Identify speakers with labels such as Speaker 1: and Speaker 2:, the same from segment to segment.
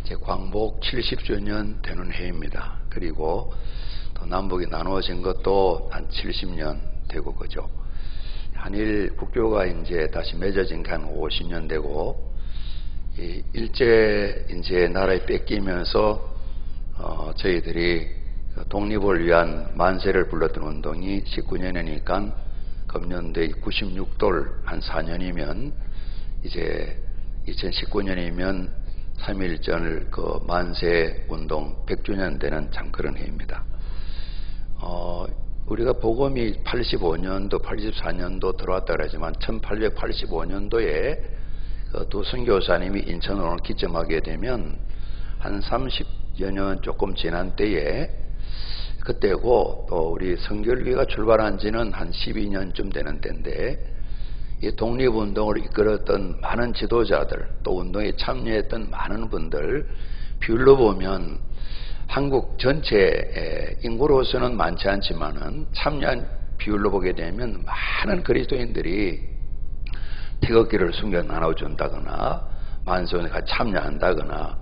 Speaker 1: 이제 광복 70주년 되는 해입니다. 그리고 또 남북이 나누어진 것도 한 70년 되고 그죠. 한일 국교가 이제 다시 맺어진 게 한 50년 되고, 일제 이제 나라에 뺏기면서 저희들이 독립을 위한 만세를 불렀던 운동이 19년이니까 금년도에 96돌 한 4년이면 이제 2019년이면 3.1절 그 만세 운동 100주년 되는 참 그런 해입니다. 우리가 복음이 85년도, 84년도 들어왔다 그러지만 1885년도에 두 선교사님이 인천으로 기점하게 되면 한 30여 년 조금 지난 때에 그때고, 또 우리 성결교회가 출발한 지는 한 12년쯤 되는 때인데, 이 독립운동을 이끌었던 많은 지도자들, 또 운동에 참여했던 많은 분들 비율로 보면 한국 전체 인구로서는 많지 않지만은 참여한 비율로 보게 되면 많은 그리스도인들이 태극기를 숨겨 나눠준다거나 만세운동에 같이 참여한다거나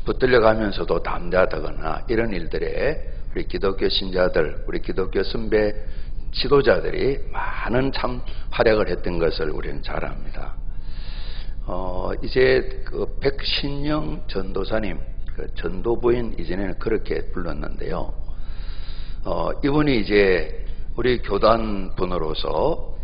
Speaker 1: 붙들려 가면서도 담대하다거나 이런 일들에 우리 기독교 신자들, 우리 기독교 선배 지도자들이 많은 참 활약을 했던 것을 우리는 잘 압니다. 이제 그 백신영 전도사님, 그 전도부인 이전에는 그렇게 불렀는데요. 이분이 이제 우리 교단 분으로서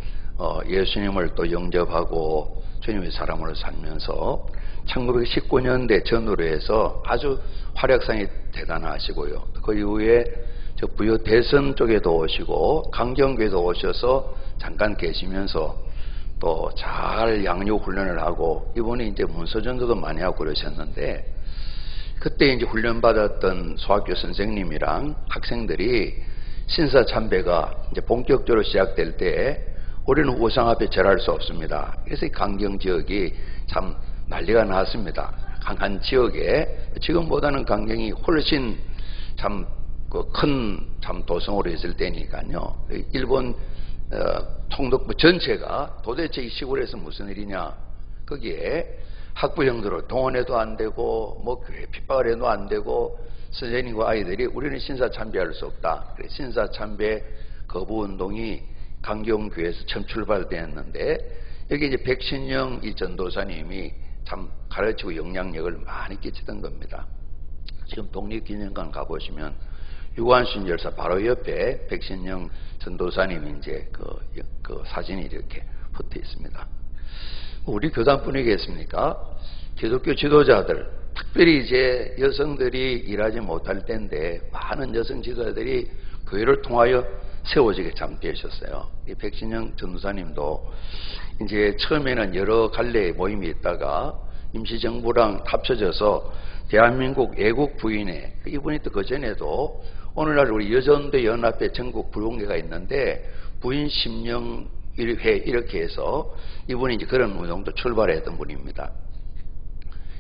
Speaker 1: 예수님을 또 영접하고 주님의 사람으로 살면서 1919년대 전후로 해서 아주 활약상이 대단하시고요. 그 이후에 저 부여 대선 쪽에도 오시고 강경교에도 오셔서 잠깐 계시면서 또 잘 양육 훈련을 하고, 이분이 이제 문서전도도 많이 하고 그러셨는데, 그때 이제 훈련받았던 소학교 선생님이랑 학생들이 신사참배가 이제 본격적으로 시작될 때 우리는 우상 앞에 절할 수 없습니다. 그래서 이 강경 지역이 참 난리가 났습니다. 한 지역에 지금보다는 강경이 훨씬 참 큰 참 도성으로 있을 때니까요. 일본 총독부 전체가 도대체 이 시골에서 무슨 일이냐, 거기에 학부형들을 동원해도 안 되고 뭐 교회 핍박을 해도 안 되고 선생님과 아이들이 우리는 신사참배할 수 없다. 그래서 신사참배 거부운동이 강경교회에서 처음 출발되었는데, 여기 이제 백신영 이 전도사님이 참 가르치고 영향력을 많이 끼치던 겁니다. 지금 독립기념관 가보시면 유관순 열사 바로 옆에 백신영 전도사님이 이제 그 사진이 이렇게 붙어 있습니다. 우리 교단뿐이겠습니까? 기독교 지도자들, 특별히 이제 여성들이 일하지 못할 때인데 많은 여성 지도자들이 교회를 통하여 세워지게 참 되셨어요. 이 백신영 전도사님도 이제 처음에는 여러 갈래의 모임이 있다가 임시정부랑 합쳐져서 대한민국 애국 부인회, 이분이 또 그전에도 오늘날 우리 여전대 연합회 전국 부흥회가 있는데 부인 심령일회 이렇게 해서 이분이 이제 그런 운동도 출발했던 분입니다.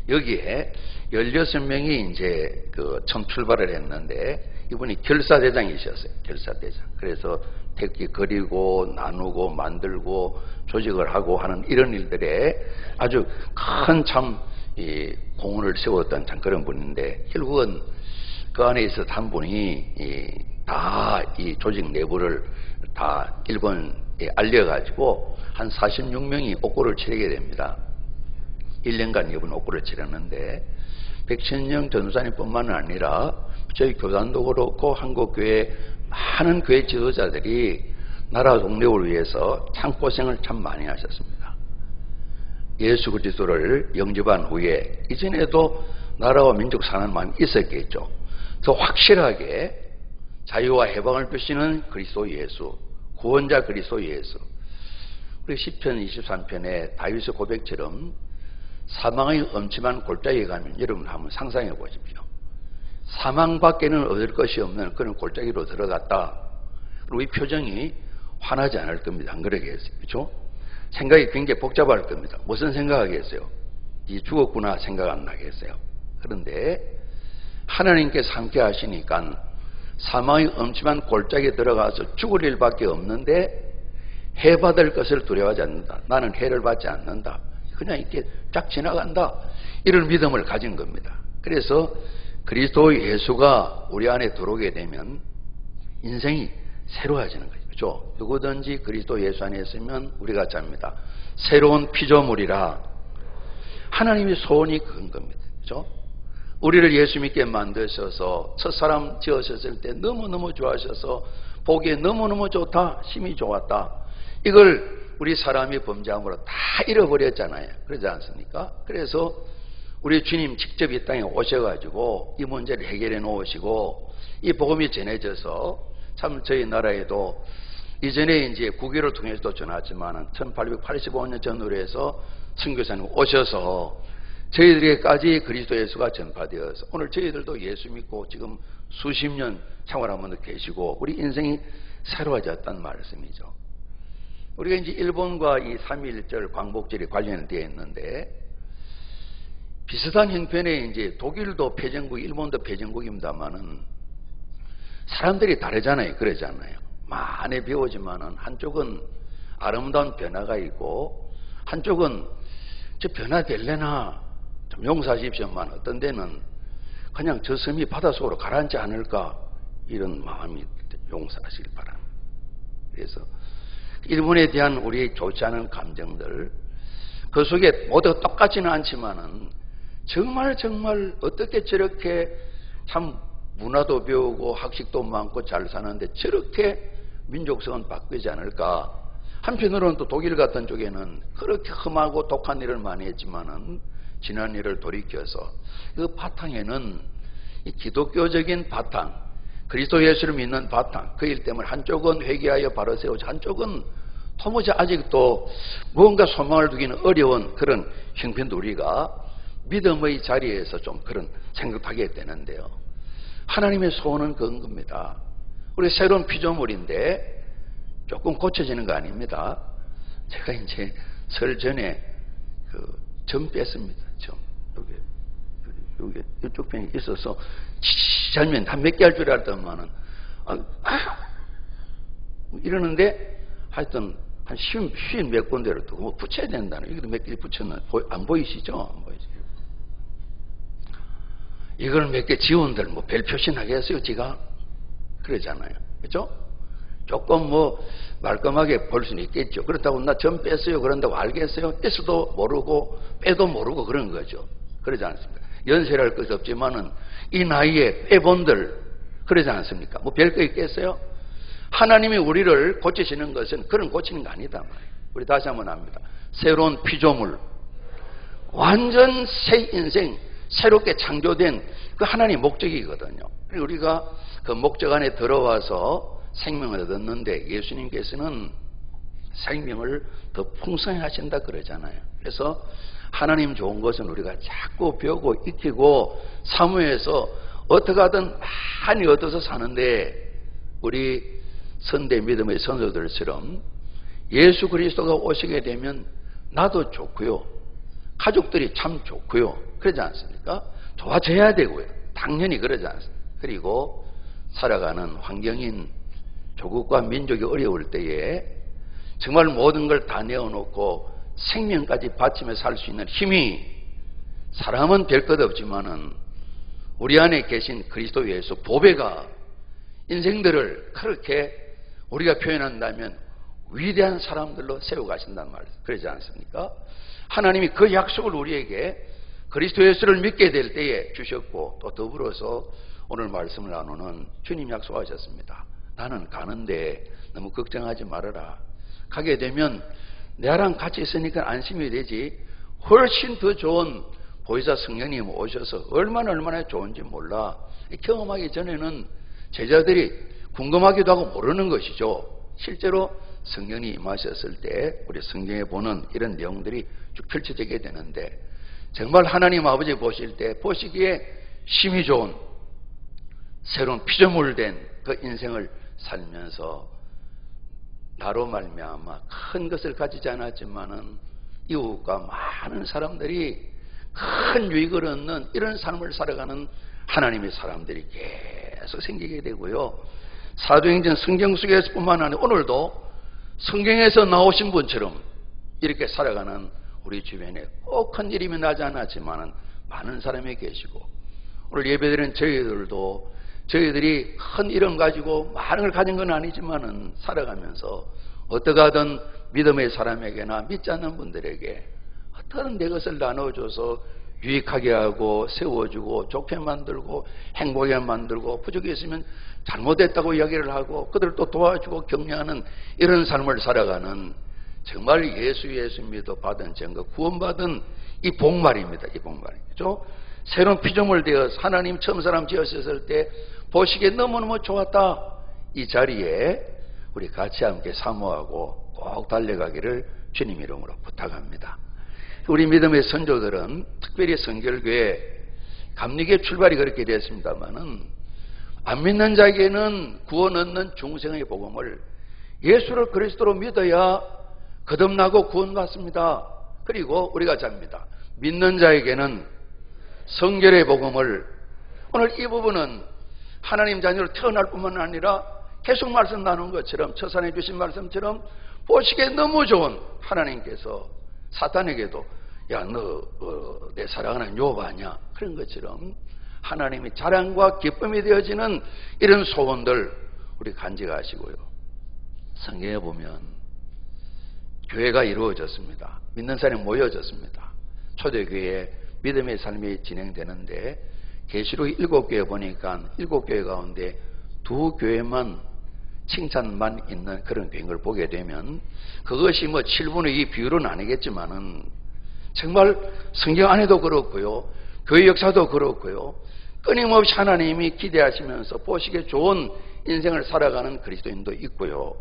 Speaker 1: 여기에 16명이 이제 처음 출발을 했는데, 이분이 결사대장이셨어요. 결사대장. 그래서 택기 그리고 나누고 만들고 조직을 하고 하는 이런 일들에 아주 큰 참 공헌을 세웠던 참 그런 분인데, 결국은 그 안에 있었던 한 분이 다 이 조직 내부를 다 일본에 알려가지고 한 46명이 옥고를 치르게 됩니다. 1년간 이분 옥고를 치렀는데, 백신영 전도사님뿐만 아니라 저희 교단도 그렇고 한국교회 많은 교회 지도자들이 나라 독립을 위해서 참 고생을 참 많이 하셨습니다. 예수 그리스도를 영접한 후에 이전에도 나라와 민족 사는 마음이 있었겠죠. 더 확실하게 자유와 해방을 주시는 그리스도 예수, 구원자 그리스도 예수. 우리 시편 23편에 다윗의 고백처럼 사망의 엄침한 골짜기에 가면 여러분 한번 상상해 보십시오. 사망밖에는 얻을 것이 없는 그런 골짜기로 들어갔다. 그리고 이 표정이 환하지 않을 겁니다. 안 그러겠어요? 그렇죠? 생각이 굉장히 복잡할 겁니다. 무슨 생각하겠어요? 이 죽었구나 생각 안 나겠어요? 그런데 하나님께서 함께 하시니까 사망의 엄침한 골짜기에 들어가서 죽을 일밖에 없는데 해받을 것을 두려워하지 않는다. 나는 해를 받지 않는다. 그냥 이렇게 쫙 지나간다. 이런 믿음을 가진 겁니다. 그래서 그리스도 예수가 우리 안에 들어오게 되면 인생이 새로워지는 거죠. 그렇죠? 누구든지 그리스도 예수 안에 있으면 우리가 잡니다. 새로운 피조물이라. 하나님의 소원이 그런 겁니다. 그렇죠? 우리를 예수 믿게 만드셔서 첫사람 지으셨을 때 너무너무 좋아하셔서 보기에 너무너무 좋다, 힘이 좋았다. 이걸 우리 사람이 범죄함으로 다 잃어버렸잖아요. 그러지 않습니까? 그래서 우리 주님 직접 이 땅에 오셔가지고 이 문제를 해결해 놓으시고 이 복음이 전해져서 참 저희 나라에도 이전에 이제 국유를 통해서도 전하지만 1885년 전후로 해서 선교사님 오셔서 저희들에게까지 그리스도 예수가 전파되어서 오늘 저희들도 예수 믿고 지금 수십 년 생활한 분도 계시고 우리 인생이 새로워졌다는 말씀이죠. 우리가 이제 일본과 이 3.1절 광복절이 관련되어 있는데 비슷한 형편에 이제 독일도 패전국, 일본도 패전국입니다만은 사람들이 다르잖아요. 그러잖아요. 많이 배우지만은 한쪽은 아름다운 변화가 있고 한쪽은 저 변화될래나 좀 용서하십시오만 어떤 데는 그냥 저 섬이 바닷속으로 가라앉지 않을까 이런 마음이 용서하시길 바랍니다. 그래서 일본에 대한 우리의 좋지 않은 감정들 그 속에 모두 똑같지는 않지만은 정말 어떻게 저렇게 참 문화도 배우고 학식도 많고 잘 사는데 저렇게 민족성은 바뀌지 않을까. 한편으로는 또 독일 같은 쪽에는 그렇게 험하고 독한 일을 많이 했지만은 지난 일을 돌이켜서 그 바탕에는 이 기독교적인 바탕, 그리스도 예수를 믿는 바탕, 그 일 때문에 한쪽은 회개하여 바로 세우지 한쪽은 도무지 아직도 무언가 소망을 두기는 어려운 그런 형편도 우리가 믿음의 자리에서 좀 그런 생각하게 되는데요. 하나님의 소원은 그런 겁니다. 우리 새로운 피조물인데 조금 고쳐지는 거 아닙니다. 제가 이제 설 전에 점 뺐습니다. 점. 여기 이쪽 병이 있어서 잘면 한 몇 개 할 줄 알았더만은 이러는데 하여튼 한 50 몇 군데를 또 뭐 붙여야 된다는 여기도 몇 개 붙였나 안 보이시죠? 안 보이죠? 이걸 몇 개 지원들 뭐 별 표시나겠어요, 지가? 그러잖아요. 그죠? 조금 뭐 말끔하게 볼 수는 있겠죠. 그렇다고 나 점 뺐어요. 그런다고 알겠어요? 뺐어도 모르고 빼도 모르고 그런 거죠. 그러지 않습니까? 연세할 것이 없지만은 이 나이에 빼본들 그러지 않습니까? 뭐 별 거 있겠어요? 하나님이 우리를 고치시는 것은 그런 고치는 거 아니다 말이에요. 우리 다시 한번 합니다. 새로운 피조물, 완전 새 인생, 새롭게 창조된 그 하나님의 목적이거든요. 우리가 그 목적 안에 들어와서 생명을 얻었는데 예수님께서는 생명을 더 풍성히 하신다 그러잖아요. 그래서 하나님 좋은 것은 우리가 자꾸 배우고 익히고 사무해서 어떻게 하든 많이 얻어서 사는데 우리 선대 믿음의 선조들처럼 예수 그리스도가 오시게 되면 나도 좋고요. 가족들이 참 좋고요. 그러지 않습니까? 좋아져야 되고요. 당연히 그러지 않습니까? 그리고 살아가는 환경인 조국과 민족이 어려울 때에 정말 모든 걸 다 내어놓고 생명까지 바치며 살 수 있는 힘이 사람은 별 것 없지만은 우리 안에 계신 그리스도 예수 보배가 인생들을 그렇게 우리가 표현한다면 위대한 사람들로 세워가신단 말이에요. 그러지 않습니까? 하나님이 그 약속을 우리에게 그리스도 예수를 믿게 될 때에 주셨고 또 더불어서 오늘 말씀을 나누는 주님 약속하셨습니다. 나는 가는데 너무 걱정하지 말아라. 가게 되면 나랑 같이 있으니까 안심이 되지 훨씬 더 좋은 보혜사 성령님 오셔서 얼마나 좋은지 몰라. 경험하기 전에는 제자들이 궁금하기도 하고 모르는 것이죠. 실제로 성령이 임하셨을 때 우리 성경에 보는 이런 내용들이 쭉 펼쳐지게 되는데 정말 하나님 아버지 보실 때 보시기에 힘이 좋은 새로운 피조물 된 그 인생을 살면서 나로 말미암아 큰 것을 가지지 않았지만은 이웃과 많은 사람들이 큰 유익을 얻는 이런 삶을 살아가는 하나님의 사람들이 계속 생기게 되고요. 사도행전 성경 속에서뿐만 아니라 오늘도 성경에서 나오신 분처럼 이렇게 살아가는 우리 주변에 꼭 큰 일이면 나지 않았지만은 많은 사람이 계시고 오늘 예배드리는 저희들도 저희들이 큰 이름 가지고 많은 걸 가진 건 아니지만은 살아가면서 어떻게 하든 믿음의 사람에게나 믿지 않는 분들에게 어떤 내 것을 나눠줘서 유익하게 하고 세워주고 좋게 만들고 행복하게 만들고 부족이 있으면 잘못했다고 이야기를 하고 그들을 또 도와주고 격려하는 이런 삶을 살아가는 정말 예수 믿어 받은 증거 구원받은 이 복말입니다. 이 복말이죠. 새로운 피조물 되어서 하나님 처음 사람 지으셨을 때 보시기에 너무너무 좋았다. 이 자리에 우리 같이 함께 사모하고 꼭 달려가기를 주님 이름으로 부탁합니다. 우리 믿음의 선조들은 특별히 성결교회 감리교 출발이 그렇게 되었습니다만은 안 믿는 자에게는 구원 얻는 중생의 복음을 예수를 그리스도로 믿어야 거듭나고 구원받습니다. 그리고 우리가 잡니다. 믿는 자에게는 성결의 복음을 오늘 이 부분은 하나님 자녀로 태어날 뿐만 아니라 계속 말씀 나눈 것처럼 처산에 주신 말씀처럼 보시기에 너무 좋은 하나님께서 사탄에게도 야 너 내 사랑하는 욥 아니야 그런 것처럼 하나님의 자랑과 기쁨이 되어지는 이런 소원들 우리 간직하시고요. 성경에 보면 교회가 이루어졌습니다. 믿는 사람이 모여졌습니다. 초대교회에 믿음의 삶이 진행되는데 계시록 7교회 보니까 7교회 가운데 2교회만 칭찬만 있는 그런 교회인 걸 보게 되면 그것이 뭐 7분의 2 비율은 아니겠지만은 정말 성경 안에도 그렇고요. 교회 역사도 그렇고요. 끊임없이 하나님이 기대하시면서 보시기에 좋은 인생을 살아가는 그리스도인도 있고요.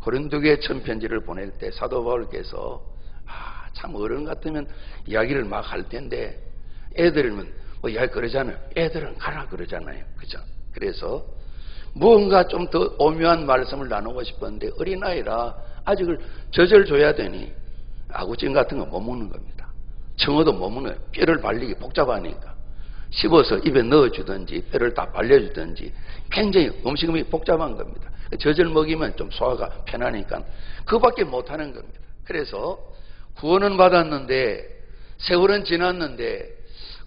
Speaker 1: 고린도교회 첫 편지를 보낼 때 사도 바울께서 참 어른 같으면 이야기를 막 할 텐데 애들은 뭐 이야기 그러잖아요. 애들은 가라 그러잖아요. 그죠? 그래서 무언가 좀 더 오묘한 말씀을 나누고 싶었는데 어린아이라 아직을 젖을 줘야 되니 아구찜 같은 거 못 먹는 겁니다. 청어도 못 먹는 거예요. 뼈를 발리기 복잡하니까. 씹어서 입에 넣어주든지 뼈를 다 발려주든지 굉장히 음식이 복잡한 겁니다. 젖을 먹이면 좀 소화가 편하니까 그밖에 못하는 겁니다. 그래서 구원은 받았는데 세월은 지났는데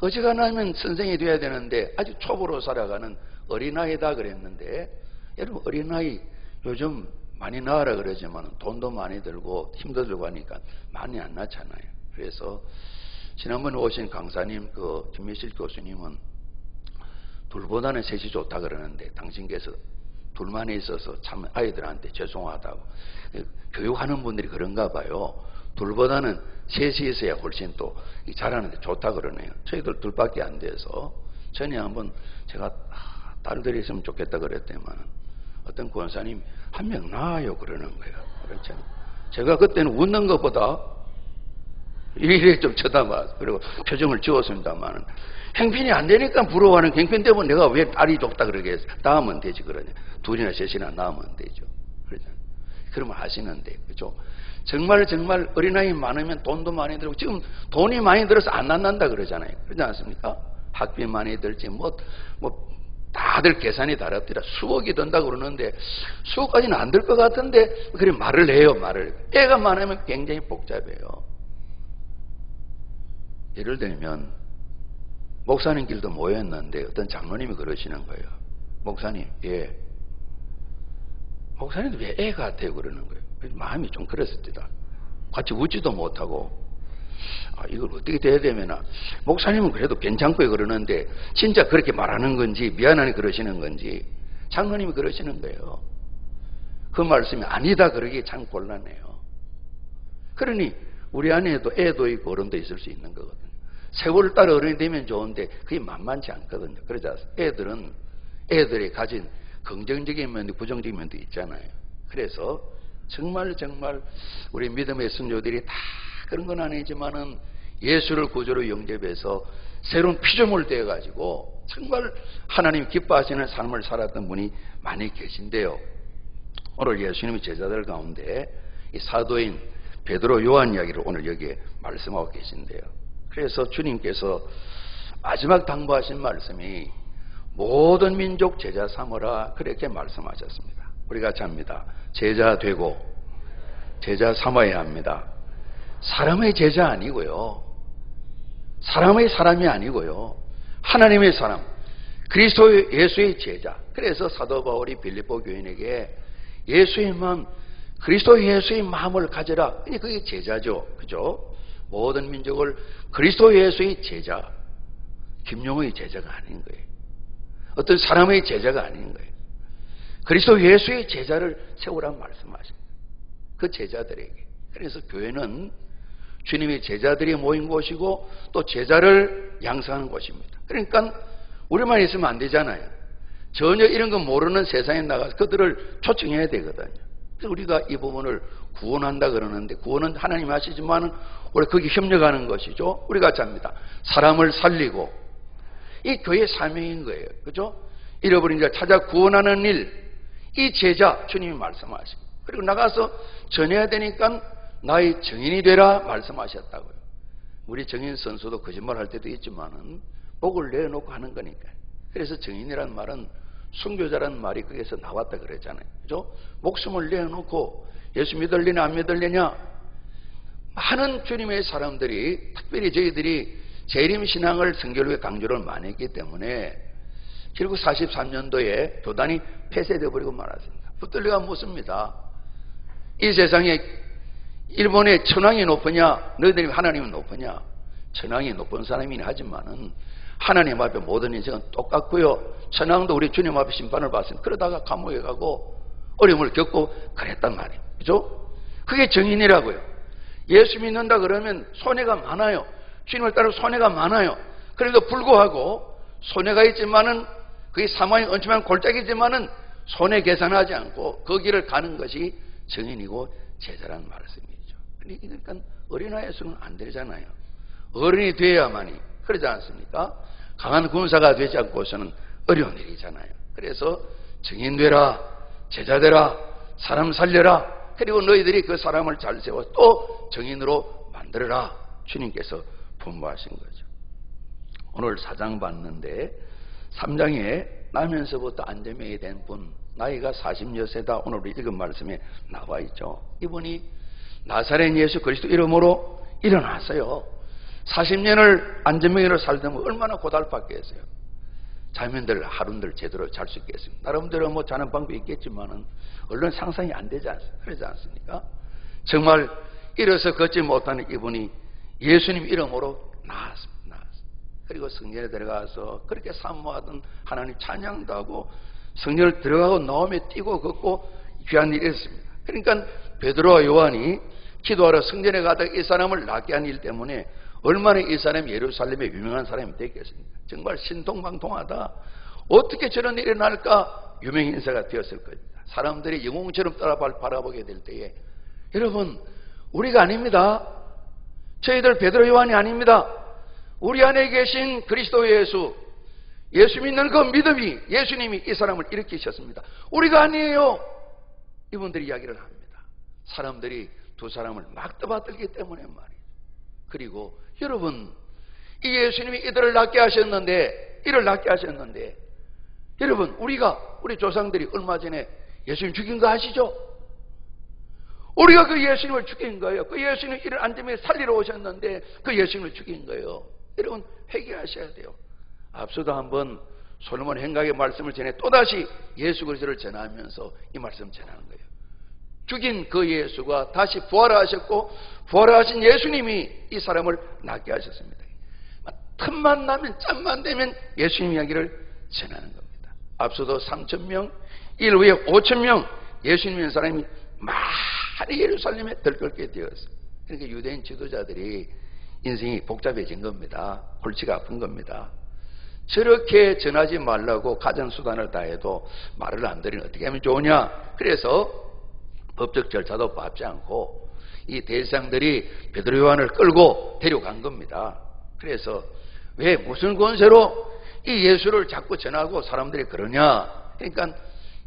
Speaker 1: 어지간하면 선생이 돼야 되는데 아직 초보로 살아가는 어린아이다 그랬는데 여러분 어린아이 요즘 많이 낳으라 그러지만 돈도 많이 들고 힘도 들고 하니까 많이 안 낳잖아요. 그래서 지난번에 오신 강사님 김미실 교수님은 둘보다는 셋이 좋다 그러는데 당신께서 둘만 있어서 참 아이들한테 죄송하다고 교육하는 분들이 그런가 봐요. 둘보다는 셋이 있어야 훨씬 또 잘하는데 좋다 그러네요. 저희들 둘밖에 안 돼서 전에 한번 제가 딸들이 있으면 좋겠다 그랬더니만 어떤 권사님 한 명 낳아요 그러는 거예요. 그렇죠? 제가 그때는 웃는 것보다 이래 좀 쳐다봐 그리고 표정을 지었습니다만 행편이 안 되니까 부러워하는 행편 때문에 내가 왜 딸이 좋다 그러겠어. 낳으면 되지 그러냐. 둘이나 셋이나 낳으면 되죠. 그러죠. 그러면 하시는데 그죠. 정말 어린아이 많으면 돈도 많이 들고 지금 돈이 많이 들어서 안 낳는다 그러잖아요. 그러지 않습니까? 학비 많이 들지 뭐 다들 계산이 다릅니다. 수억이 든다고 그러는데 수억까지는 안 들 것 같은데 그래 말을 해요. 애가 많으면 굉장히 복잡해요. 예를 들면 목사님 길도 모였는데 어떤 장로님이 그러시는 거예요. 목사님 목사님도 왜 애 같아요 그러는 거예요. 마음이 좀 그랬습니다. 같이 웃지도 못하고 이걸 어떻게 돼야 되면 목사님은 그래도 괜찮고요 그러는데 진짜 그렇게 말하는 건지 미안하니 그러시는 건지 장로님이 그러시는 거예요. 그 말씀이 아니다 그러기 참 곤란해요. 그러니 우리 안에도 애도 있고 어른도 있을 수 있는 거거든요. 세월을 따라 어른이 되면 좋은데 그게 만만치 않거든요. 그러자 애들은 애들이 가진 긍정적인 면도 부정적인 면도 있잖아요. 그래서 정말 우리 믿음의 선조들이 다 그런 건 아니지만은 예수를 구주로 영접해서 새로운 피조물 되어가지고 정말 하나님 기뻐하시는 삶을 살았던 분이 많이 계신데요. 오늘 예수님의 제자들 가운데 이 사도인 베드로 요한 이야기를 오늘 여기에 말씀하고 계신데요. 그래서 주님께서 마지막 당부하신 말씀이 모든 민족 제자 삼으라 그렇게 말씀하셨습니다. 우리가 같이 합니다. 제자 되고 제자 삼아야 합니다. 사람의 제자 아니고요. 사람의 사람이 아니고요. 하나님의 사람, 그리스도 예수의 제자. 그래서 사도 바울이 빌립보 교인에게 예수의 마음, 그리스도 예수의 마음을 가져라. 그게 제자죠. 그죠? 모든 민족을 그리스도 예수의 제자, 김용의 제자가 아닌 거예요. 어떤 사람의 제자가 아닌 거예요. 그리스도 예수의 제자를 세우라는 말씀하십니다. 그 제자들에게. 그래서 교회는 주님의 제자들이 모인 곳이고 또 제자를 양성하는 곳입니다. 그러니까 우리만 있으면 안 되잖아요. 전혀 이런 거 모르는 세상에 나가서 그들을 초청해야 되거든요. 그래서 우리가 이 부분을 구원한다 그러는데, 구원은 하나님 하시지만 우리 거기 협력하는 것이죠. 우리 같이 합니다. 사람을 살리고, 이 교회의 사명인 거예요. 그죠? 잃어버린 자 찾아 구원하는 일, 이 제자 주님이 말씀하시고, 그리고 나가서 전해야 되니까 나의 증인이 되라 말씀하셨다고요. 우리 증인 선수도 거짓말할 때도 있지만은 목을 내어놓고 하는 거니까요. 그래서 증인이란 말은 순교자라는 말이 거기서 나왔다 그랬잖아요. 그죠? 목숨을 내어놓고 예수 믿을래냐 안 믿을래냐 많은 주님의 사람들이, 특별히 저희들이 재림신앙을 성결교회 강조를 많이 했기 때문에 결국 43년도에 교단이 폐쇄되어 버리고 말았습니다. 붙들려가 묻습니다. 이 세상에 일본의 천황이 높으냐 너희들이 하나님이 높으냐? 천황이 높은 사람이긴 하지만은 하나님 앞에 모든 인생은 똑같고요. 천황도 우리 주님 앞에 심판을 받습니다. 그러다가 감옥에 가고 어려움을 겪고 그랬단 말이에요. 그죠? 그게 정인이라고요. 예수 믿는다 그러면 손해가 많아요. 주님을 따라 손해가 많아요. 그래도 불구하고 손해가 있지만은 그게 사망의 엄청난 골짜기지만은 손해 계산하지 않고 그 길을 가는 것이 정인이고 제자라는 말씀이죠. 그러니까 어린아이에서는 안 되잖아요. 어른이 돼야만이, 그러지 않습니까? 강한 군사가 되지 않고서는 어려운 일이잖아요. 그래서 증인 되라, 제자 되라, 사람 살려라. 그리고 너희들이 그 사람을 잘 세워 또 증인으로 만들어라. 주님께서 분부하신 거죠. 오늘 4장 봤는데 3장에 나면서부터 안전명이 된 분, 나이가 40여세다. 오늘 우리 읽은 말씀에 나와 있죠. 이분이 나사렛 예수 그리스도 이름으로 일어났어요. 40년을 안전명의로 살던 얼마나 고달팠겠어요. 자면들 하루들 제대로 잘 수 있겠습니까? 나름대로 뭐 자는 방법이 있겠지만은 얼른 상상이 안 되지 않습니까? 그러지 않습니까? 정말 일어서 걷지 못하는 이분이 예수님 이름으로 나았습니다. 그리고 성전에 들어가서 그렇게 사모하던 하나님 찬양도 하고 성전을 들어가고 나오며 뛰고 걷고 귀한 일이 있었습니다. 그러니까 베드로와 요한이 기도하러 성전에 가다가 이 사람을 낫게 한 일 때문에 얼마나 이 사람이 예루살렘에 유명한 사람이 됐겠습니까? 정말 신통방통하다. 어떻게 저런 일이 날까? 유명 인사가 되었을 겁니다. 사람들이 영웅처럼 따라 바라보게 될 때에, 여러분, 우리가 아닙니다. 저희들 베드로 요한이 아닙니다. 우리 안에 계신 그리스도 예수 믿는 그 믿음이 예수님이 이 사람을 일으키셨습니다. 우리가 아니에요. 이분들이 이야기를 합니다. 사람들이 두 사람을 막 떠받들기 때문에 말이에요. 그리고 여러분, 이 예수님이 이들을 낫게 하셨는데, 이를 낫게 하셨는데, 여러분, 우리 조상들이 얼마 전에 예수님 죽인 거 아시죠? 우리가 그 예수님을 죽인 거예요. 그 예수님 이를 안전에 살리러 오셨는데 그 예수님을 죽인 거예요. 여러분, 회개하셔야 돼요. 앞서도 한번 솔로몬 행각의 말씀을 전해 또다시 예수 그리스도를 전하면서 이 말씀 전하는 거예요. 죽인 그 예수가 다시 부활하셨고 부활하신 예수님이 이 사람을 낫게 하셨습니다. 틈만 나면 짬만 되면 예수님 이야기를 전하는 겁니다. 앞서도 3,000명, 이후에 5,000명 예수님 믿는 사람이 많이 예루살렘에 들끓게 되었어요. 그러니까 유대인 지도자들이 인생이 복잡해진 겁니다. 골치가 아픈 겁니다. 저렇게 전하지 말라고 가전수단을 다해도 말을 안 들으니 어떻게 하면 좋으냐. 그래서 법적 절차도 밟지 않고 이 대제사장들이 베드로 요한을 끌고 데려간 겁니다. 그래서 왜 무슨 권세로 이 예수를 자꾸 전하고 사람들이 그러냐. 그러니까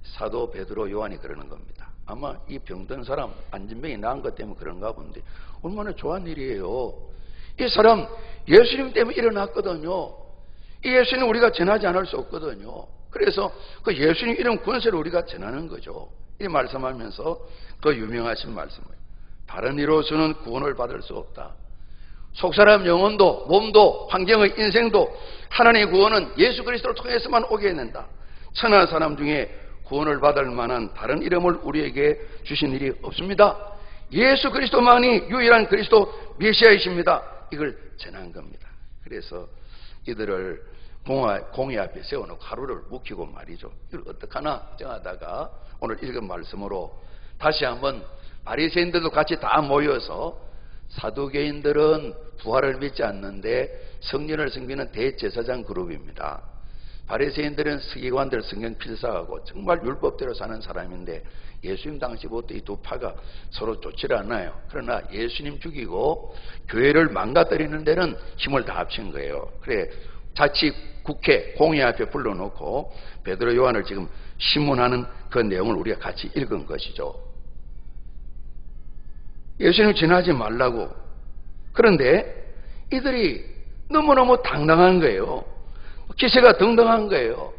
Speaker 1: 사도 베드로 요한이 그러는 겁니다. 아마 이 병든 사람 안진병이 나은 것 때문에 그런가 본데 얼마나 좋은 일이에요. 이 사람 예수님 때문에 일어났거든요. 이 예수님 우리가 전하지 않을 수 없거든요. 그래서 그 예수님 이름 권세를 우리가 전하는 거죠. 이 말씀하면서 그 유명하신 말씀을, 다른 이로서는 구원을 받을 수 없다. 속사람 영혼도 몸도 환경의 인생도 하나님의 구원은 예수 그리스도를 통해서만 오게 된다. 천하 사람 중에 구원을 받을 만한 다른 이름을 우리에게 주신 일이 없습니다. 예수 그리스도만이 유일한 그리스도 메시아이십니다. 이걸 전한 겁니다. 그래서 이들을 공회 앞에 세워놓고 하루를 묵히고 말이죠. 이걸 어떡하나 정하다가 오늘 읽은 말씀으로 다시 한번 바리새인들도 같이 다 모여서 사두개인들은 부활을 믿지 않는데 성령을 섬기는 대제사장 그룹입니다. 바리새인들은 서기관들 성경 필사하고 정말 율법대로 사는 사람인데 예수님 당시부터 이 두 파가 서로 좋지를 않아요. 그러나 예수님 죽이고 교회를 망가뜨리는 데는 힘을 다 합친 거예요. 그래 자치 국회 공회 앞에 불러놓고 베드로 요한을 지금 신문하는 그 내용을 우리가 같이 읽은 것이죠. 예수님 지나지 말라고. 그런데 이들이 너무너무 당당한 거예요. 기세가 등등한 거예요.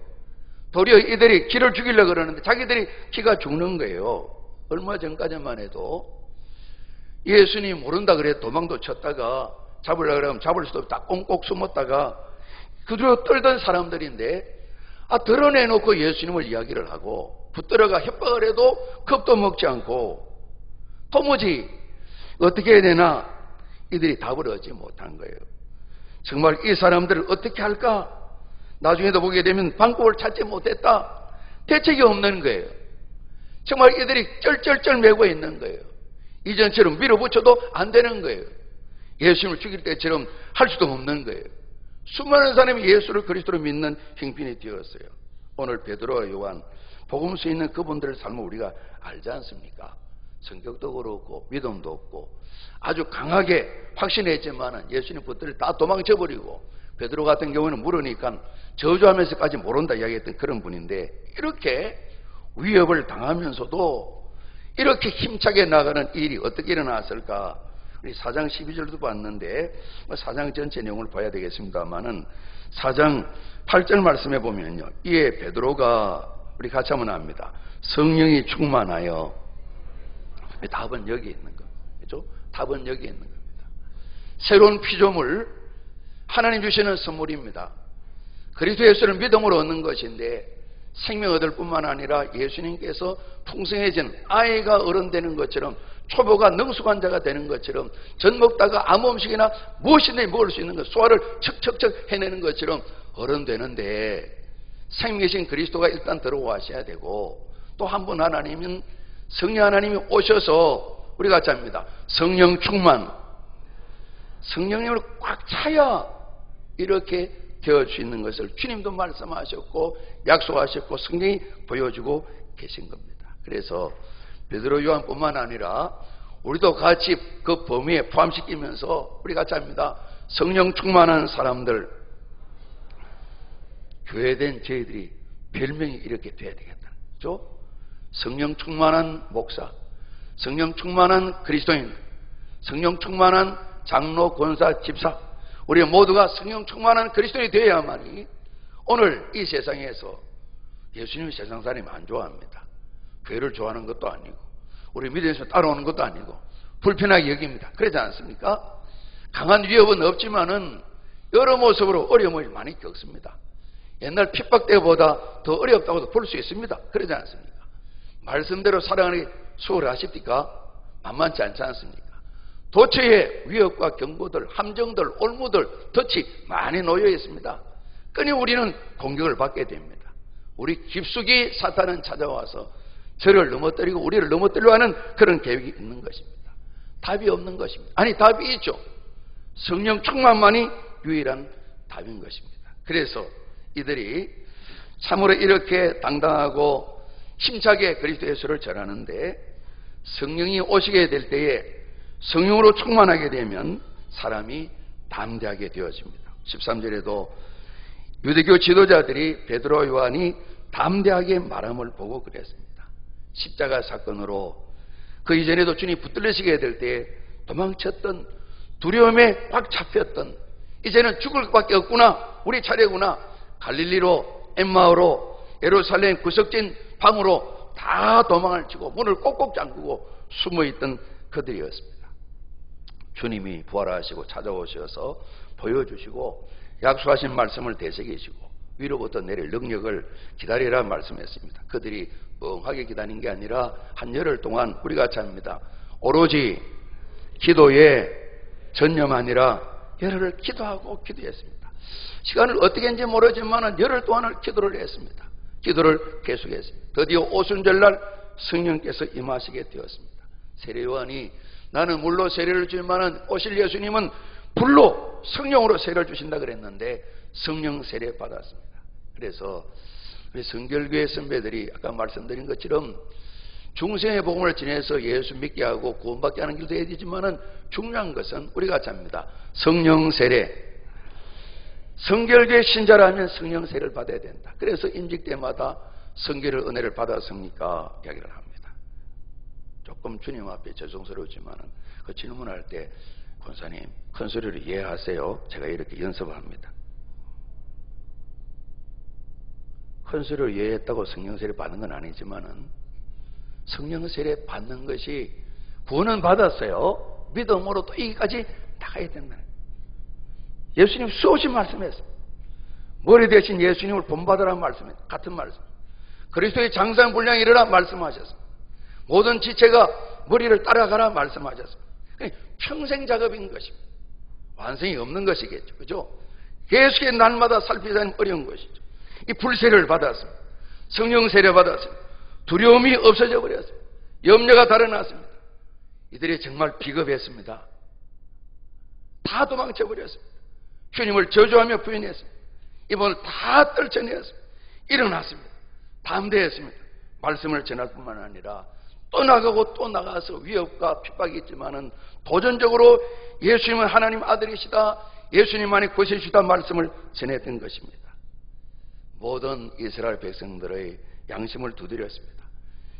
Speaker 1: 도리어 이들이 기를 죽이려고 그러는데 자기들이 기가 죽는 거예요. 얼마 전까지만 해도 예수님 모른다 그래 도망도 쳤다가 잡으려고 그러면 잡을 수도 없다 꽁꽁 숨었다가 그대로 떨던 사람들인데 드러내놓고 예수님을 이야기를 하고 붙들어가 협박을 해도 겁도 먹지 않고 도무지 어떻게 해야 되나 이들이 답을 얻지 못한 거예요. 정말 이 사람들을 어떻게 할까? 나중에도 보게 되면 방법을 찾지 못했다. 대책이 없는 거예요. 정말 이들이 쩔쩔쩔 매고 있는 거예요. 이전처럼 밀어붙여도 안 되는 거예요. 예수님을 죽일 때처럼 할 수도 없는 거예요. 수많은 사람이 예수를 그리스도로 믿는 형편이 되었어요. 오늘 베드로와 요한 복음서에 있는 그분들의 삶을 우리가 알지 않습니까? 성격도 그렇고 믿음도 없고 아주 강하게 확신했지만 예수님 붙들을 다 도망쳐버리고 베드로 같은 경우는 물으니까 저주하면서까지 모른다 이야기했던 그런 분인데 이렇게 위협을 당하면서도 이렇게 힘차게 나가는 일이 어떻게 일어났을까? 우리 4장 12절도 봤는데 4장 전체 내용을 봐야 되겠습니다만은 4장 8절 말씀해 보면요. 이에 베드로가 우리 같이 한번 합니다. 성령이 충만하여 답은 여기 있는 겁니다. 그렇죠? 답은 여기 있는 겁니다. 새로운 피조물 하나님 주시는 선물입니다. 그리스도 예수를 믿음으로 얻는 것인데 생명 얻을 뿐만 아니라 예수님께서 풍성해진 아이가 어른 되는 것처럼 초보가 능숙한 자가 되는 것처럼 젖 먹다가 아무 음식이나 무엇이든지 먹을 수 있는 것 소화를 척척척 해내는 것처럼 어른 되는데 생명이신 그리스도가 일단 들어와셔야 되고 또 한 분 하나님은 성령 하나님이 오셔서 우리 같이 합니다. 성령 충만 성령님을 꽉 차야 이렇게 되어질 수 있는 것을 주님도 말씀하셨고 약속하셨고 성령이 보여주고 계신 겁니다. 그래서 베드로 요한뿐만 아니라 우리도 같이 그 범위에 포함시키면서 우리 같이 합니다. 성령 충만한 사람들 교회된 저희들이 별명이 이렇게 돼야 되겠다. 그렇죠? 성령 충만한 목사, 성령 충만한 그리스도인, 성령 충만한 장로, 권사, 집사 우리 모두가 성령 충만한 그리스도인이 되어야만이 오늘 이 세상에서 예수님이 세상 사람이 안 좋아합니다. 교회를 좋아하는 것도 아니고 우리 믿음에서 따라오는 것도 아니고 불편하게 여깁니다. 그러지 않습니까? 강한 위협은 없지만은 여러 모습으로 어려움을 많이 겪습니다. 옛날 핍박 때보다 더 어렵다고도 볼 수 있습니다. 그러지 않습니까? 말씀대로 살아가는 게 수월하십니까? 만만치 않지 않습니까? 도처에 위협과 경고들, 함정들, 올무들, 덫이 많이 놓여 있습니다. 끊임 우리는 공격을 받게 됩니다. 우리 깊숙이 사탄은 찾아와서 저를 넘어뜨리고 우리를 넘어뜨리려 하는 그런 계획이 있는 것입니다. 답이 없는 것입니다. 아니 답이 있죠. 성령 충만만이 유일한 답인 것입니다. 그래서 이들이 참으로 이렇게 당당하고 힘차게 그리스도 예수를 전하는데 성령이 오시게 될 때에 성령으로 충만하게 되면 사람이 담대하게 되어집니다. 13절에도 유대교 지도자들이 베드로 요한이 담대하게 말함을 보고 그랬습니다. 십자가 사건으로 그 이전에도 주님이 붙들리시게 될 때 도망쳤던 두려움에 꽉 잡혔던 이제는 죽을 것밖에 없구나 우리 차례구나 갈릴리로 엠마오로 예루살렘 구석진 방으로 다 도망을 치고 문을 꼭꼭 잠그고 숨어있던 그들이었습니다. 주님이 부활하시고 찾아오셔서 보여주시고 약속하신 말씀을 되새기시고 위로부터 내릴 능력을 기다리라 말씀했습니다. 그들이 멍하게 기다린 게 아니라 한 열흘 동안 우리가 잡니다. 오로지 기도에 전념하니라 열흘을 기도하고 기도했습니다. 시간을 어떻게 했는지 모르지만 열흘 동안을 기도를 했습니다. 기도를 계속했습니다. 드디어 오순절날 성령께서 임하시게 되었습니다. 세례요한이 나는 물로 세례를 주지만 오실 예수님은 불로 성령으로 세례를 주신다 그랬는데 성령 세례 받았습니다. 그래서 우리 성결교회 선배들이 아까 말씀드린 것처럼 중생의 복음을 지내서 예수 믿게 하고 구원받게 하는 길도 해야 되지만 중요한 것은 우리가 잡니다. 성령 세례. 성결교회 신자라면 성령 세례를 받아야 된다. 그래서 임직 때마다 성결의 은혜를 받았습니까? 이야기를 합니다. 조금 주님 앞에 죄송스러우지만 그 질문할 때 권사님 큰 소리로 이해하세요. 제가 이렇게 연습을 합니다. 큰 소리로 이해했다고 성령 세례 받는 건 아니지만은 성령 세례 받는 것이 구원은 받았어요. 믿음으로 또 여기까지 나가야 된다. 예수님 수없이 말씀했어요. 머리 대신 예수님을 본받으라는 말씀이에요. 같은 말씀. 그리스도의 장성분량이 이르라 말씀하셨어요. 모든 지체가 머리를 따라가라 말씀하셨어요. 평생 작업인 것입니다. 완성이 없는 것이겠죠. 그죠? 계속해 날마다 살피자니 어려운 것이죠. 이 불세례를 받았습니다. 성령 세례 받았습니다. 두려움이 없어져 버렸어요. 염려가 달아났습니다. 이들이 정말 비겁했습니다. 다 도망쳐 버렸습니다. 주님을 저주하며 부인했습니다. 이번을 다 떨쳐내었습니다. 일어났습니다. 담대했습니다. 말씀을 전할 뿐만 아니라 또 나가고 또 나가서 위협과 핍박이 있지만은 도전적으로 예수님은 하나님 아들이시다, 예수님만이 구세주시다 말씀을 전했던 것입니다. 모든 이스라엘 백성들의 양심을 두드렸습니다.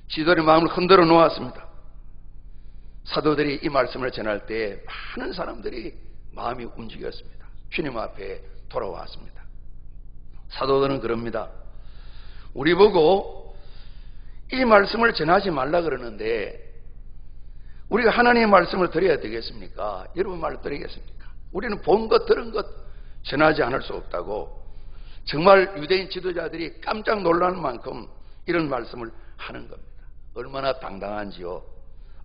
Speaker 1: 지도의 마음을 흔들어 놓았습니다. 사도들이 이 말씀을 전할 때 많은 사람들이 마음이 움직였습니다. 주님 앞에 돌아왔습니다. 사도들은 그럽니다. 우리 보고 이 말씀을 전하지 말라 그러는데 우리가 하나님의 말씀을 드려야 되겠습니까? 여러분 말을 드리겠습니까? 우리는 본 것 들은 것 전하지 않을 수 없다고 정말 유대인 지도자들이 깜짝 놀라는 만큼 이런 말씀을 하는 겁니다. 얼마나 당당한지요,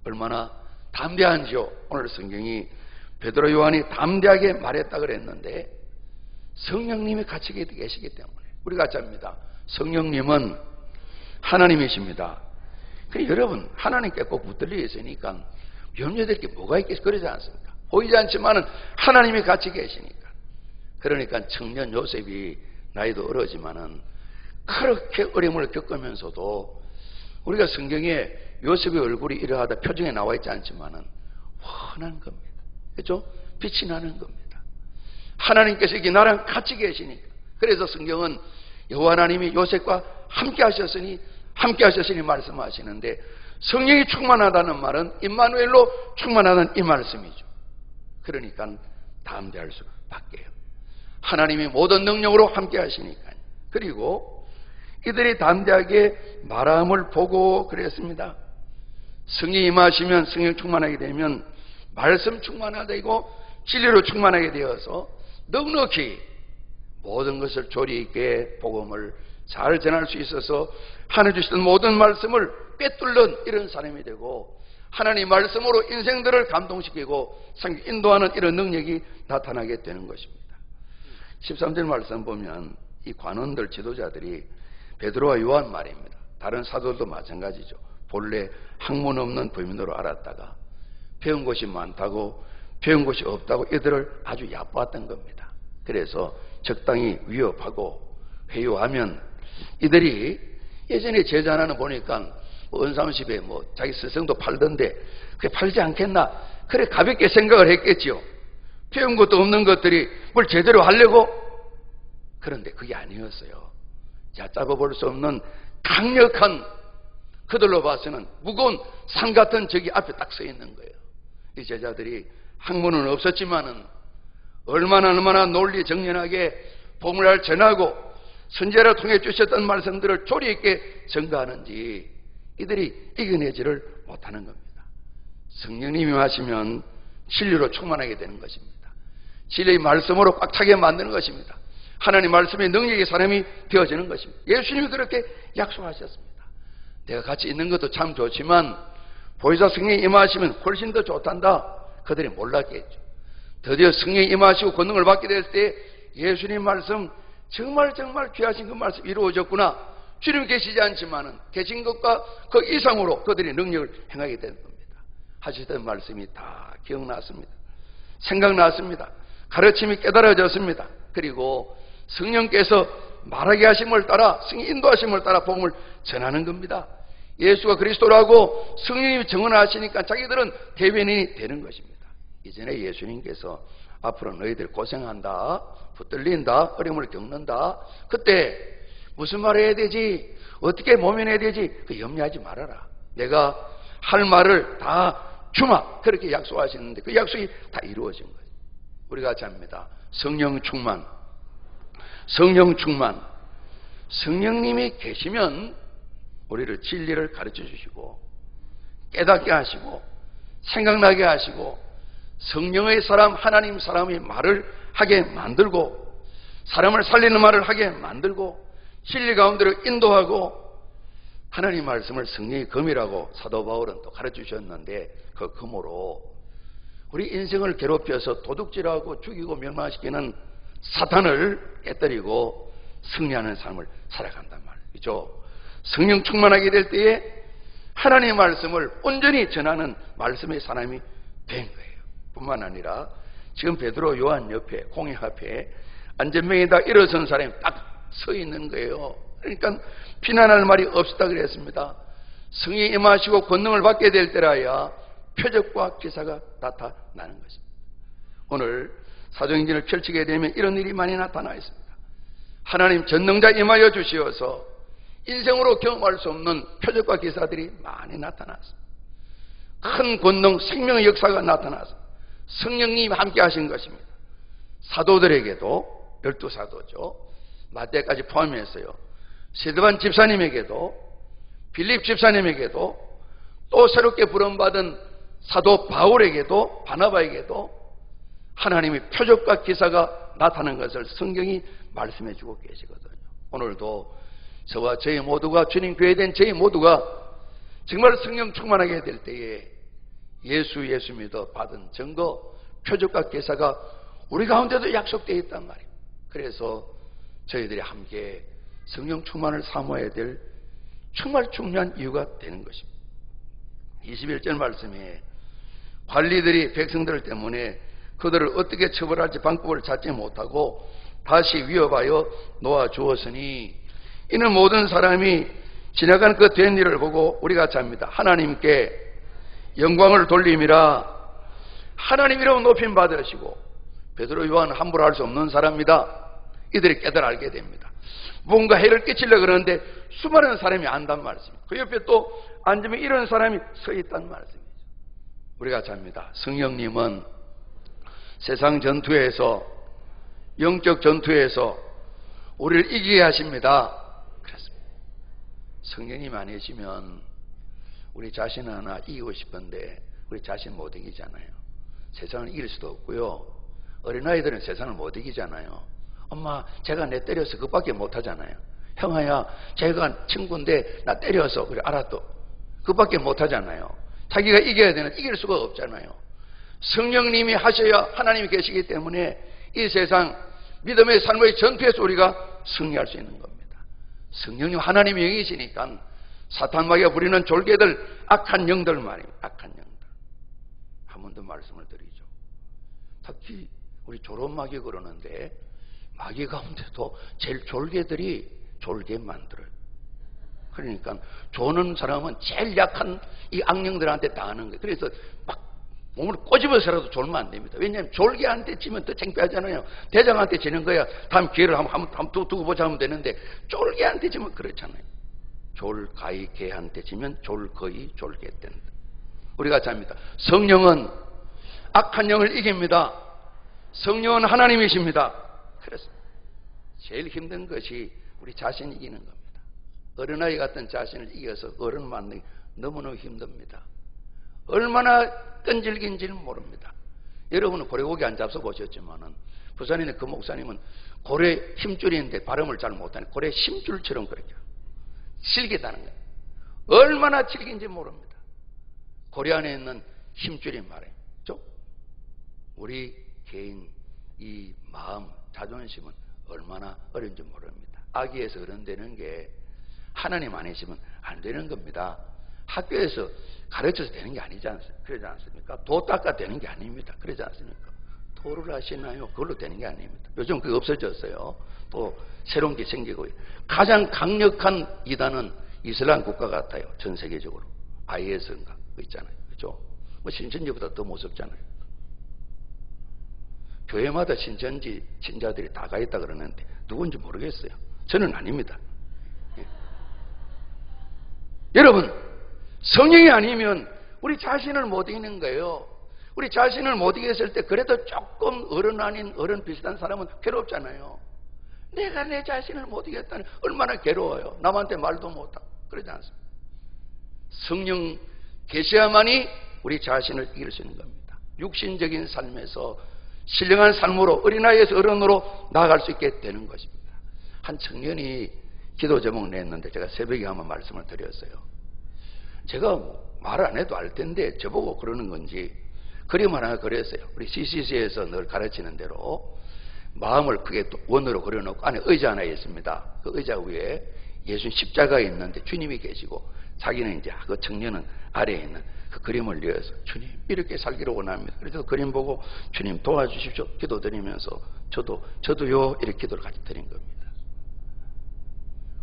Speaker 1: 얼마나 담대한지요. 오늘 성경이 베드로 요한이 담대하게 말했다 그랬는데 성령님이 같이 계시기 때문에 우리가 잡니다. 성령님은 하나님이십니다. 여러분 하나님께 꼭 붙들려 있으니까 염려될 게 뭐가 있겠어요? 그러지 않습니까? 보이지 않지만은 하나님이 같이 계시니까. 그러니까 청년 요셉이 나이도 어리지만은 그렇게 어려움을 겪으면서도 우리가 성경에 요셉의 얼굴이 이러하다 표정에 나와 있지 않지만은 환한 겁니다. 그렇죠? 빛이 나는 겁니다. 하나님께서 이게 나랑 같이 계시니까. 그래서 성경은 여호와 하나님이 요셉과 함께 하셨으니 말씀하시는데 성령이 충만하다는 말은 임마누엘로 충만하다는 이 말씀이죠. 그러니까 담대할 수밖에요. 하나님이 모든 능력으로 함께 하시니까요. 그리고 이들이 담대하게 말함을 보고 그랬습니다. 성령이 임하시면 성령 충만하게 되면 말씀 충만하게 되고 진리로 충만하게 되어서 넉넉히 모든 것을 조리 있게 복음을 잘 전할 수 있어서 하나님 주시던 모든 말씀을 꿰뚫는 이런 사람이 되고 하나님 말씀으로 인생들을 감동시키고 인도하는 이런 능력이 나타나게 되는 것입니다. 13절 말씀 보면 이 관원들 지도자들이 베드로와 요한 말입니다. 다른 사도들도 마찬가지죠. 본래 학문 없는 범인으로 알았다가 배운 것이 많다고 배운 것이 없다고 이들을 아주 얕보았던 겁니다. 그래서 적당히 위협하고 회유하면 이들이 예전에 제자 하나는 보니까 은삼십에 자기 스승도 팔던데 그게 팔지 않겠나? 그래 가볍게 생각을 했겠지요. 배운 것도 없는 것들이 뭘 제대로 하려고? 그런데 그게 아니었어요. 얕잡아 볼 수 없는 강력한, 그들로 봐서는 무거운 산 같은 적이 앞에 딱 서 있는 거예요. 이 제자들이 학문은 없었지만은 얼마나 논리 정연하게 복음을 전하고 선제를 통해 주셨던 말씀들을 조리 있게 전가하는지 이들이 이겨내지를 못하는 겁니다. 성령님이 하시면 진리로 충만하게 되는 것입니다. 진리의 말씀으로 꽉 차게 만드는 것입니다. 하나님 말씀의 능력의 사람이 되어지는 것입니다. 예수님이 그렇게 약속하셨습니다. 내가 같이 있는 것도 참 좋지만 보혜사 성령이 임하시면 훨씬 더 좋단다. 그들이 몰랐겠죠. 드디어 성령이 임하시고 권능을 받게 될 때 예수님 말씀 정말 귀하신 그 말씀 이루어졌구나. 주님 계시지 않지만은 계신 것과 그 이상으로 그들이 능력을 행하게 되는 겁니다. 하시던 말씀이 다 기억났습니다. 생각났습니다. 가르침이 깨달아졌습니다. 그리고 성령께서 말하게 하심을 따라 성령 인도하심을 따라 복음을 전하는 겁니다. 예수가 그리스도라고 성령님이 증언하시니까 자기들은 대변인이 되는 것입니다. 이전에 예수님께서 앞으로 너희들 고생한다, 붙들린다, 어려움을 겪는다. 그때 무슨 말을 해야 되지? 어떻게 모면해야 되지? 그 염려하지 말아라. 내가 할 말을 다 주마. 그렇게 약속하시는데 그 약속이 다 이루어진 거예요. 우리가 잡니다. 성령 충만. 성령 충만. 성령님이 계시면 우리를 진리를 가르쳐 주시고 깨닫게 하시고 생각나게 하시고 성령의 사람, 하나님 사람의 말을 하게 만들고 사람을 살리는 말을 하게 만들고 진리 가운데로 인도하고 하나님 말씀을 성령의 검이라고 사도 바울은 또 가르쳐 주셨는데 그 검으로 우리 인생을 괴롭혀서 도둑질하고 죽이고 멸망시키는 사탄을 깨뜨리고 승리하는 삶을 살아간단 말이죠. 성령 충만하게 될 때에 하나님의 말씀을 온전히 전하는 말씀의 사람이 된 거예요. 뿐만 아니라 지금 베드로 요한 옆에 공회 앞에 안전병에다 일어선 사람이 딱 서 있는 거예요. 그러니까 비난할 말이 없었다 그랬습니다. 성령이 임하시고 권능을 받게 될 때라야 표적과 기사가 나타나는 것입니다. 오늘 사도행전을 펼치게 되면 이런 일이 많이 나타나 있습니다. 하나님 전능자 임하여 주시어서 인생으로 경험할 수 없는 표적과 기사들이 많이 나타났습니다. 큰 권능, 생명의 역사가 나타났습니다. 성령님이 함께 하신 것입니다. 사도들에게도 12사도죠. 마태까지 포함해서요. 스데반 집사님에게도 빌립 집사님에게도 또 새롭게 부름받은 사도 바울에게도 바나바에게도 하나님의 표적과 기사가 나타나는 것을 성경이 말씀해 주고 계시거든요. 오늘도 저와 저희 모두가 주님 교회 된 저희 모두가 정말 성령 충만하게 될 때에 예수 믿어 받은 증거, 표적과 기사가 우리 가운데도 약속되어 있단 말이에요. 그래서 저희들이 함께 성령 충만을 사모해야 될 정말 중요한 이유가 되는 것입니다. 21절 말씀에 관리들이 백성들 때문에 그들을 어떻게 처벌할지 방법을 찾지 못하고 다시 위협하여 놓아주었으니 이는 모든 사람이 지나간 그 된 일을 보고 우리가 잡니다. 하나님께 영광을 돌림이라. 하나님 이름 높임 받으시고 베드로 요한은 함부로 할 수 없는 사람입니다. 이들이 깨달아 알게 됩니다. 뭔가 해를 끼치려고 그러는데 수많은 사람이 안단 말씀입니다. 그 옆에 또 앉으면 이런 사람이 서 있단 말씀이죠. 우리가 잡니다. 성령님은 세상 전투에서 영적 전투에서 우리를 이기게 하십니다. 그렇습니다. 성령님 아니시면 우리 자신 하나 이기고 싶은데 우리 자신 못 이기잖아요. 세상을 이길 수도 없고요. 어린아이들은 세상을 못 이기잖아요. 엄마 제가 내 때려서 그밖에 못하잖아요. 형아야 제가 친구인데 나 때려서 그래 알았어. 그밖에 못하잖아요. 자기가 이겨야 되는 이길 수가 없잖아요. 성령님이 하셔야 하나님이 계시기 때문에 이 세상 믿음의 삶의 전투에서 우리가 승리할 수 있는 겁니다. 성령님 하나님의 영이시니까 사탄 마귀가 부리는 졸개들 악한 영들 말입니다. 악한 영들. 한 번 더 말씀을 드리죠. 특히 우리 졸업 마귀 그러는데 마귀 가운데도 제일 졸개들이 졸게 만들어요. 그러니까 조는 사람은 제일 약한 이 악령들한테 당하는 거예요. 그래서 막 몸을 꼬집어서라도 졸면 안 됩니다. 왜냐하면 졸개한테 지면 더 창피하잖아요. 대장한테 지는 거야 다음 기회를 한번 두고 보자 하면 되는데 졸개한테 지면 그렇잖아요. 졸가이 개한테 지면 졸거이 졸게 된다. 우리가 잡니다. 성령은 악한 영을 이깁니다. 성령은 하나님이십니다. 그래서 제일 힘든 것이 우리 자신이 이기는 겁니다. 어린아이 같은 자신을 이겨서 어른 만나기 너무너무 힘듭니다. 얼마나 끈질긴지는 모릅니다. 여러분은 고래고기 안 잡숴보셨지만은 부산에 있는 그 목사님은 고래 힘줄인데 발음을 잘 못하니 고래 힘줄처럼 그렇게 질기다는 거예요. 얼마나 질긴지 모릅니다. 고래 안에 있는 힘줄이 말이죠. 우리 개인 이 마음, 자존심은 얼마나 어려운지 모릅니다. 아기에서 어른 되는 게 하나님 아니시면 안 되는 겁니다. 학교에서 가르쳐서 되는 게 아니지 않습니까? 그러지 않습니까? 도 닦아 되는 게 아닙니다. 그러지 않습니까? 도를 하시나요? 그걸로 되는 게 아닙니다. 요즘 그게 없어졌어요. 또 새로운 게 생기고 가장 강력한 이단은 이슬람 국가 같아요. 전 세계적으로 IS인가 있잖아요. 그렇죠? 뭐 신천지보다 더 무섭잖아요. 교회마다 신천지 신자들이 다 가 있다 그러는데 누군지 모르겠어요. 저는 아닙니다. 예. 여러분, 성령이 아니면 우리 자신을 못 이기는 거예요. 우리 자신을 못 이겼을 때 그래도 조금 어른 아닌 어른 비슷한 사람은 괴롭잖아요. 내가 내 자신을 못 이겼다니 얼마나 괴로워요. 남한테 말도 못하고 그러지 않습니까? 성령 계셔야만이 우리 자신을 이길 수 있는 겁니다. 육신적인 삶에서 신령한 삶으로 어린아이에서 어른으로 나아갈 수 있게 되는 것입니다. 한 청년이 기도 제목 냈는데 제가 새벽에 한번 말씀을 드렸어요. 제가 말 안 해도 알 텐데 저보고 그러는 건지 그림 하나 그렸어요. 우리 CCC에서 늘 가르치는 대로 마음을 크게 원으로 그려놓고 안에 의자 하나 있습니다. 그 의자 위에 예수님 십자가가 있는데 주님이 계시고 자기는 이제 그 청년은 아래에 있는 그 그림을 그려서 주님 이렇게 살기를 원합니다. 그래서 그림 보고 주님 도와주십시오 기도드리면서 저도요 이렇게 기도를 같이 드린 겁니다.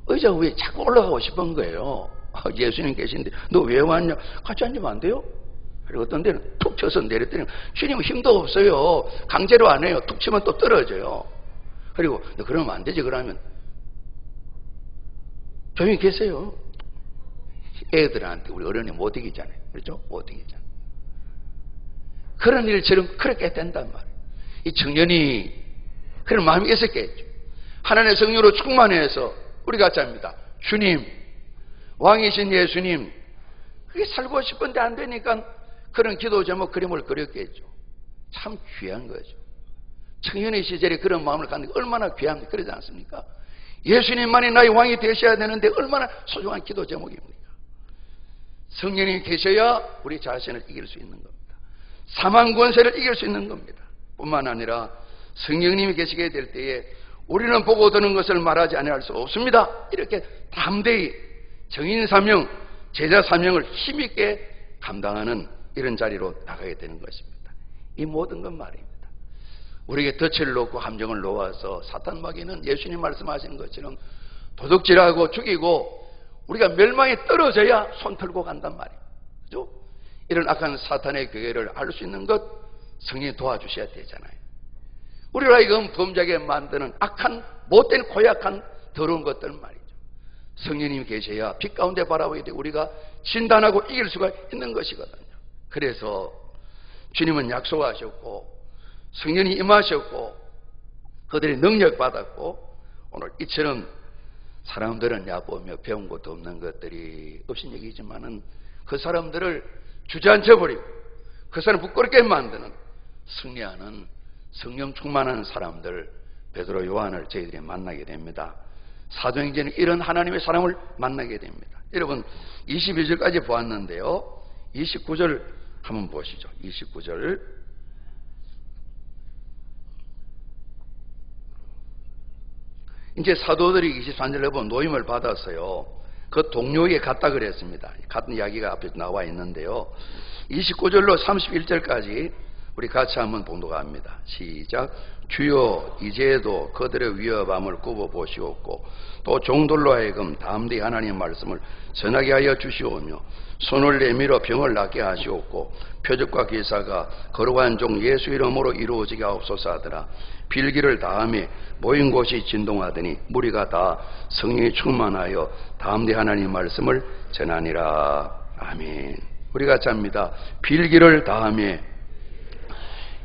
Speaker 1: 의자 위에 자꾸 올라가고 싶은 거예요. 예수님 계신데 너 왜 왔냐? 같이 앉으면 안 돼요? 그리고 어떤 데는 툭 쳐서 내렸더니 주님은 힘도 없어요. 강제로 안 해요. 툭 치면 또 떨어져요. 그리고 너 그러면 안 되지. 그러면 조용히 계세요. 애들한테 우리 어른이 못 이기잖아요. 그렇죠? 못 이기잖아요. 그런 일처럼 그렇게 된단 말이에요. 이 청년이 그런 마음이 있었겠죠. 하나님의 성령으로 충만해서 우리가 같이 합니다. 주님, 왕이신 예수님, 그게 살고 싶은데 안 되니까 그런 기도 제목 그림을 그렸겠죠. 참 귀한 거죠. 청년의 시절에 그런 마음을 갖는 게 얼마나 귀합니까? 그러지 않습니까? 예수님만이 나의 왕이 되셔야 되는데 얼마나 소중한 기도 제목입니까? 성령이 계셔야 우리 자신을 이길 수 있는 겁니다. 사망 권세를 이길 수 있는 겁니다. 뿐만 아니라 성령님이 계시게 될 때에 우리는 보고 드는 것을 말하지 아니할 수 없습니다. 이렇게 담대히 정인 사명, 제자 사명을 힘있게 감당하는 이런 자리로 나가게 되는 것입니다. 이 모든 건 말입니다. 우리에게 덫을 놓고 함정을 놓아서 사탄 마귀는 예수님 말씀하신 것처럼 도둑질하고 죽이고 우리가 멸망에 떨어져야 손 털고 간단 말이에요. 그죠? 이런 악한 사탄의 교회를 알 수 있는 것 성령이 도와주셔야 되잖아요. 우리를 하여금 범죄하게 만드는 악한 못된 고약한 더러운 것들 말이죠. 성령님이 계셔야 빛 가운데 바라보게 되고 우리가 진단하고 이길 수가 있는 것이거든요. 그래서 주님은 약속하셨고 성령이 임하셨고 그들이 능력받았고 오늘 이처럼 사람들은 야보며 배운 것도 없는 것들이 없인 얘기지만은 그 사람들을 주저앉혀버리고 그 사람 부끄럽게 만드는 승리하는 성령 충만한 사람들 베드로 요한을 저희들이 만나게 됩니다. 사도행전에 이런 하나님의 사람을 만나게 됩니다. 여러분 22절까지 보았는데요. 29절 한번 보시죠. 29절 이제 사도들이 23절에 보면 노임을 받았어요. 그 동료에게 갔다 그랬습니다. 같은 이야기가 앞에 나와 있는데요. 29절로 31절까지 우리 같이 한번 봉독합니다. 시작. 주여 이제도 그들의 위협함을 굽어보시옵고 또 종들로 하여금 담대히 하나님 말씀을 전하게 하여 주시오며 손을 내밀어 병을 낫게 하시옵고 표적과 기사가 거룩한 종 예수 이름으로 이루어지게 하옵소서 하더라. 빌기를 다음에 모인 곳이 진동하더니 무리가 다 성령이 충만하여 담대히 하나님 말씀을 전하니라. 아멘. 우리가 잡니다. 빌기를 다음에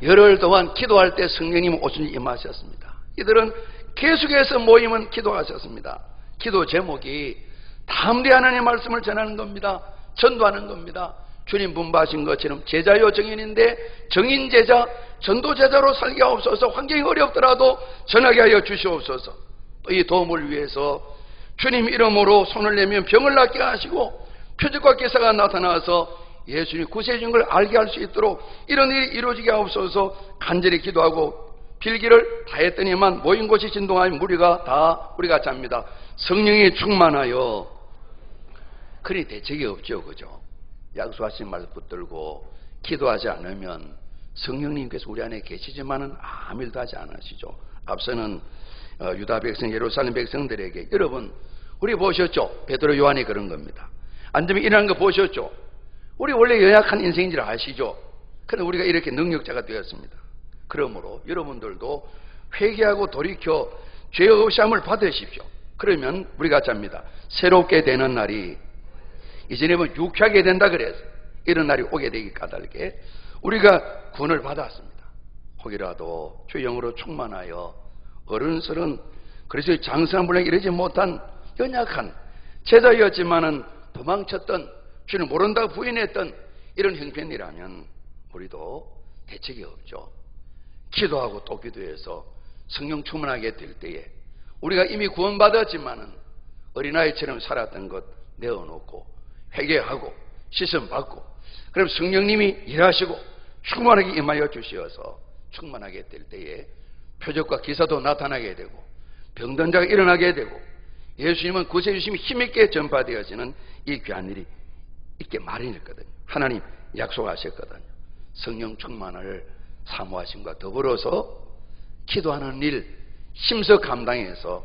Speaker 1: 열흘 동안 기도할 때 성령님 오순히 임하셨습니다. 이들은 계속해서 모이면 기도하셨습니다. 기도 제목이 담대히 하나님의 말씀을 전하는 겁니다. 전도하는 겁니다. 주님 분부하신 것처럼 제자요 정인인데 정인 제자 전도 제자로 살게 하옵소서. 환경이 어렵더라도 전하게 하여 주시옵소서. 또 이 도움을 위해서 주님 이름으로 손을 내면 병을 낫게 하시고 표적과 기사가 나타나서 예수님이 구세주인 걸 알게 할 수 있도록 이런 일이 이루어지게 하옵소서. 간절히 기도하고 빌기를 다 했더니만 모인 곳이 진동하여 무리가 다 우리가 잡니다. 성령이 충만하여. 그리 대책이 없죠, 그죠? 약속하신 말씀 붙들고 기도하지 않으면 성령님께서 우리 안에 계시지만은 아무 일도 하지 않으시죠. 앞서는 유다 백성, 예루살렘 백성들에게 여러분 우리 보셨죠? 베드로, 요한이 그런 겁니다. 안점이 일어난 거 보셨죠? 우리 원래 연약한 인생인 줄 아시죠? 그런데 우리가 이렇게 능력자가 되었습니다. 그러므로 여러분들도 회개하고 돌이켜 죄 없이함을 받으십시오. 그러면 우리가 잡니다. 새롭게 되는 날이 이전에 뭐 유쾌하게 된다 그래서 이런 날이 오게 되기 까닭에 우리가 구원을 받았습니다. 혹이라도 주 영으로 충만하여 어른스런 그래서 장성한 분에게 이르지 못한 연약한 제자였지만은 도망쳤던 주를 모른다고 부인했던 이런 형편이라면 우리도 대책이 없죠. 기도하고 또 기도해서 성령 충만하게 될 때에 우리가 이미 구원받았지만은 어린아이처럼 살았던 것 내어놓고 회개하고 씻음 받고 그럼 성령님이 일하시고 충만하게 임하여 주시어서 충만하게 될 때에 표적과 기사도 나타나게 되고 병든 자가 일어나게 되고 예수님은 구세주심이 힘있게 전파되어지는 이 귀한 일이 있게 마련했거든요. 하나님 약속하셨거든요. 성령 충만을 사모하심과 더불어서 기도하는 일 힘써 감당해서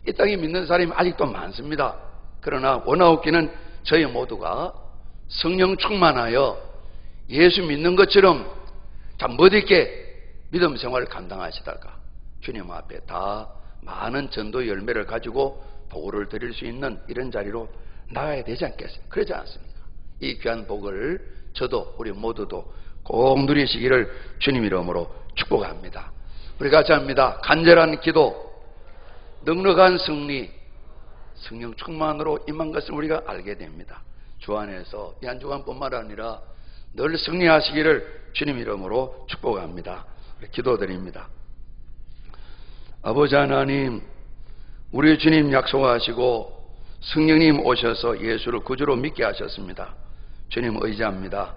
Speaker 1: 이 땅에 믿는 사람이 아직도 많습니다. 그러나 원하옵기는 저희 모두가 성령 충만하여 예수 믿는 것처럼 참 멋있게 믿음 생활을 감당하시다가 주님 앞에 다 많은 전도 열매를 가지고 보고를 드릴 수 있는 이런 자리로 나가야 되지 않겠습니까? 그러지 않습니까? 이 귀한 복을 저도 우리 모두도 꼭 누리시기를 주님 이름으로 축복합니다. 우리 같이 합니다. 간절한 기도, 넉넉한 승리, 성령 충만으로 임한 것을 우리가 알게 됩니다. 주 안에서 이 한 주간뿐만 아니라 늘 승리하시기를 주님 이름으로 축복합니다. 기도드립니다. 아버지 하나님, 우리 주님 약속하시고 성령님 오셔서 예수를 구주로 믿게 하셨습니다. 주님 의지합니다.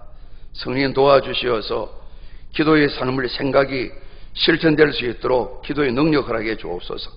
Speaker 1: 성령 도와주시어서 기도의 삶을 생각이 실천될 수 있도록 기도의 능력을 하게 주옵소서.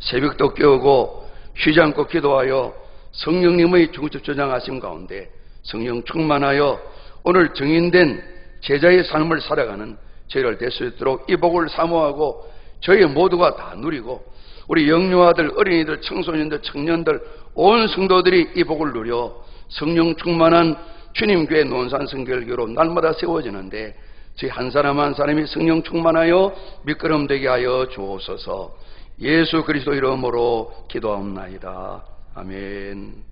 Speaker 1: 새벽도 깨우고 쉬지 않고 기도하여 성령님의 중첩 조장하심 가운데 성령 충만하여 오늘 정인된 제자의 삶을 살아가는 저희를 될 수 있도록 이 복을 사모하고 저희 모두가 다 누리고 우리 영유아들, 어린이들, 청소년들, 청년들 온 성도들이 이 복을 누려 성령 충만한 주님교회 논산 성결교로 날마다 세워지는데 저희 한 사람 한 사람이 성령 충만하여 미끄럼 되게 하여 주옵소서. 예수 그리스도 이름으로 기도하옵나이다. 아멘.